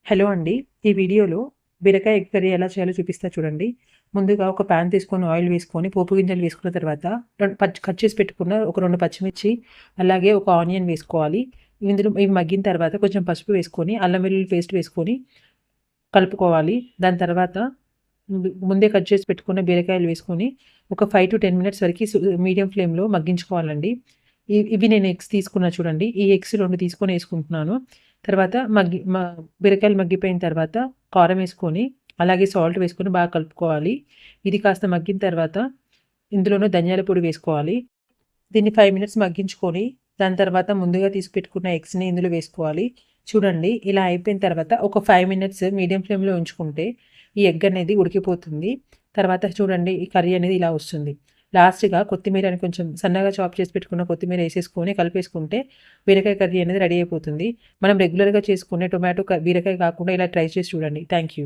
Hello అండి. ఈ వీడియోలో బీరకాయ ఎగ్ కర్రీ ఎలా చేయాలో చూపిస్తా చూడండి. ముందుగా ఒక పాన్ తీసుకొని ఆయిల్ వేసుకొని పోపు గింజలు వేసుకున్న తర్వాత కట్ చేసి పెట్టుకున్న ఒక 2 పచ్చిమిర్చి అలాగే ఒక ఆనియన్ వేసుకోవాలి. ఇందులో ఇవి మగ్గిన తర్వాత కొంచెం పసుపు వేసుకొని అల్లం వెల్లుల్లి పేస్ట్ వేసుకొని కలుపుకోవాలి. దాని తర్వాత ముందే కట్ చేసి పెట్టుకున్న బీరకాయలు వేసుకొని ఒక 5-10 మినిట్స్ వరకు మీడియం ఫ్లేమ్‌లో మగ్గించుకోవాలండి. ఇవి నేను ఎగ్స్ తీసుకున్నా చూడండి. ఈ ఎగ్స్ 2 తీసుకొని ఏసుకుంటున్నాను. తర్వాత బీరకాయలు మగ్గిపోయిన తర్వాత కారం వేసుకొని, అలాగే సాల్ట్ వేసుకొని బాగా కలుపుకోవాలి. ఇది కాస్త మగ్గిన తర్వాత ఇందులోనే ధనియాల పొడి వేసుకోవాలి. దీన్ని 5 మినిట్స్ మగ్గించుకొని, దాని తర్వాత ముందుగా తీసి పెట్టుకున్న ఎగ్స్‌ని ఇందులో వేసుకోవాలి. చూడండి ఇలా అయిపోయిన తర్వాత ఒక 5 మినిట్స్ మీడియం ఫ్లేమ్‌లో ఉంచుకుంటే ఈ ఎగ్ అనేది ఉడికిపోతుంది. తర్వాత చూడండి ఈ కర్రీ అనేది ఇలా వస్తుంది. లాస్ట్‌గా కొత్తిమీరని కొంచెం సన్నగా చాప్ చేసి పెట్టుకున్న కొత్తిమీర ఏసేసుకొని కలిపేసుకుంటే బీరకాయ కర్రీ అనేది రెడీ అయిపోతుంది. మనం రెగ్యులర్‌గా చేసుకునే బీరకాయ కాకుండా ఇలా ట్రై చేసి చూడండి. Thank you.